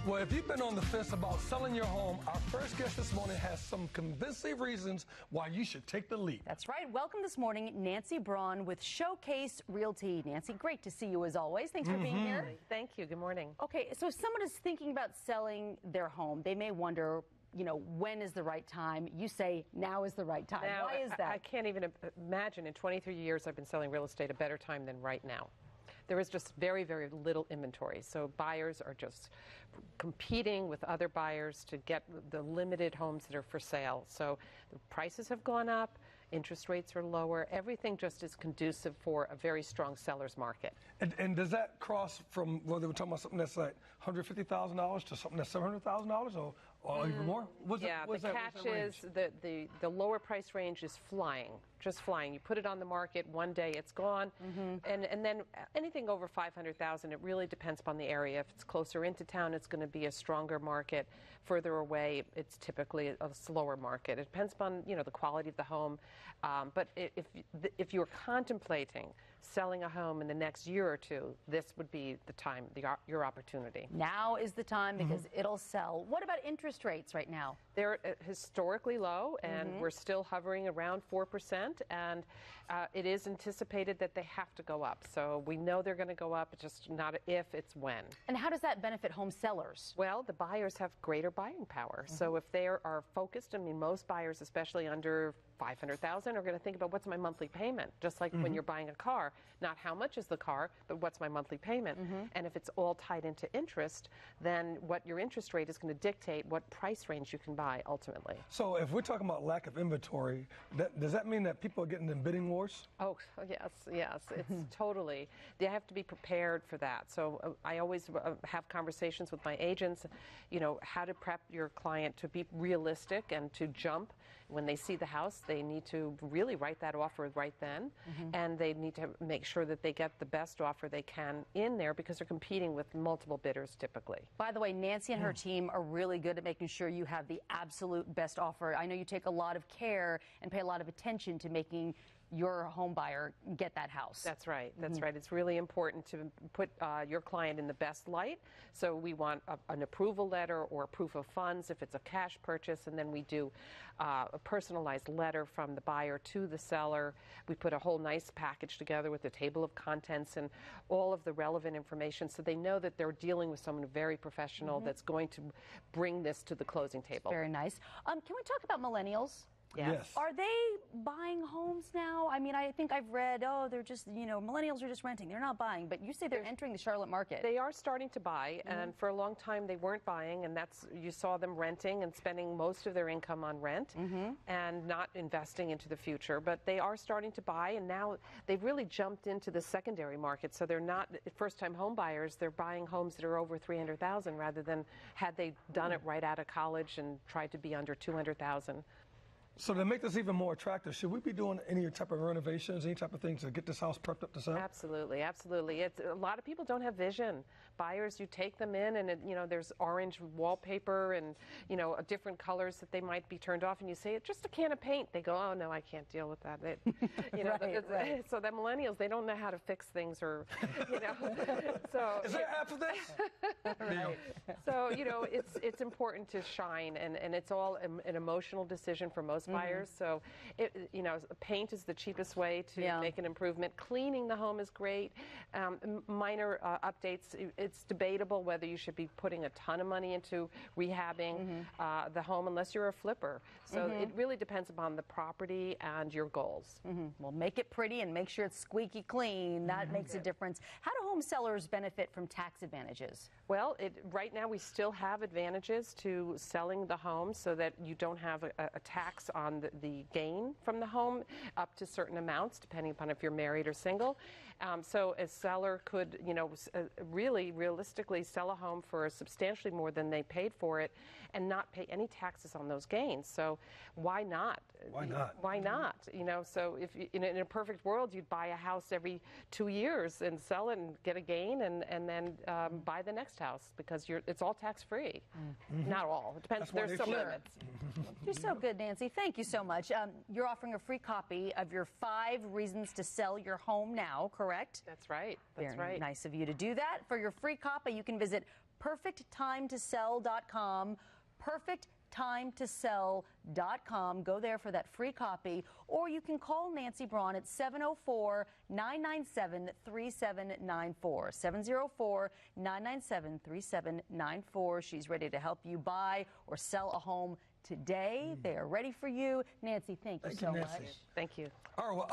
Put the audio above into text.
Well, if you've been on the fence about selling your home, our first guest this morning has some convincing reasons why you should take the leap. That's right. Welcome this morning, Nancy Braun with Showcase Realty. Nancy, great to see you as always. Thanks for being here. Thank you. Good morning. Okay, so if someone is thinking about selling their home, they may wonder, when is the right time? You say now is the right time. Now, why is that? I can't even imagine in 23 years I've been selling real estate a better time than right now. There is just very, very little inventory. So buyers are just competing with other buyers to get the limited homes that are for sale. So the prices have gone up, interest rates are lower. Everything just is conducive for a very strong seller's market. And does that cross from, well, they were talking about something that's like $150,000 to something that's $700,000 or even more? The catch is the lower price range is flying, just flying. You put it on the market, one day it's gone. And then anything over $500,000, it really depends upon the area. If it's closer into town, it's going to be a stronger market. Further away, it's typically a slower market. It depends upon, the quality of the home. But if you're contemplating selling a home in the next year or two, this would be the time, your opportunity. Now is the time because it'll sell. What about interest rates right now? They're historically low, and we're still hovering around 4%, and it is anticipated that they have to go up. So we know they're going to go up, it's just not if, it's when. And how does that benefit home sellers? Well, the buyers have greater buying power. So if they are focused, most buyers, especially under $500,000, are going to think about what's my monthly payment, just like when you're buying a car. Not how much is the car, but what's my monthly payment. And if it's all tied into interest, then what your interest rate is going to dictate what price range you can buy ultimately. So if we're talking about lack of inventory, does that mean that people are getting in bidding wars? Oh, yes. It's totally. They have to be prepared for that. So I always have conversations with my agents, how to prep your client to be realistic and to jump. When they see the house, they need to really write that offer right then, and they need to make sure that they get the best offer they can in there because they're competing with multiple bidders typically. By the way, Nancy and her team are really good at making sure you have the absolute best offer. I know you take a lot of care and pay a lot of attention to making your home buyer get that house. That's right. That's right. It's really important to put your client in the best light. So we want an approval letter or a proof of funds if it's a cash purchase, and then we do a personalized letter from the buyer to the seller. We put a whole nice package together with a table of contents and all of the relevant information so they know that they're dealing with someone very professional that's going to bring this to the closing table. Very nice. Can we talk about millennials? Yes. Are they buying homes now? I think I've read, they're just, millennials are just renting. They're not buying. But you say they're entering the Charlotte market. They are starting to buy, and for a long time they weren't buying, and you saw them renting and spending most of their income on rent and not investing into the future. But they are starting to buy, and now they've really jumped into the secondary market. So they're not first-time home buyers. They're buying homes that are over $300,000 rather than had they done it right out of college and tried to be under $200,000. So to make this even more attractive, should we be doing any type of renovations, any type of things to get this house prepped up to sell? Absolutely. A lot of people don't have vision. Buyers, you take them in and there's orange wallpaper and different colors that they might be turned off, and you say it's just a can of paint. They go, oh no, I can't deal with that. Right. So the millennials, they don't know how to fix things or So is there app for this? Right. So it's important to shine, and it's all an emotional decision for most buyers. So paint is the cheapest way to make an improvement. Cleaning the home is great. Minor updates. It's debatable whether you should be putting a ton of money into rehabbing the home unless you're a flipper. So it really depends upon the property and your goals. Well, make it pretty and make sure it's squeaky clean. That makes a difference. How do home sellers benefit from tax advantages? Well, right now we still have advantages to selling the home so that you don't have a tax on the gain from the home up to certain amounts, depending upon if you're married or single. So a seller could, really realistically sell a home for substantially more than they paid for it and not pay any taxes on those gains. So why not? Why not? Why not? So if in a perfect world, you'd buy a house every 2 years and sell it and get a gain and then buy the next house because it's all tax-free. Not all. It depends. There's some limits. You're so good, Nancy. Thank you so much. You're offering a free copy of your 5 reasons to sell your home now, correct? That's right. Very nice of you to do that. For your free copy, you can visit perfecttimetosell.com, perfecttimetosell.com. Go there for that free copy, or you can call Nancy Braun at 704-997-3794. 704-997-3794. She's ready to help you buy or sell a home today. They are ready for you. Nancy, thank you so much. Thank you. All right, well,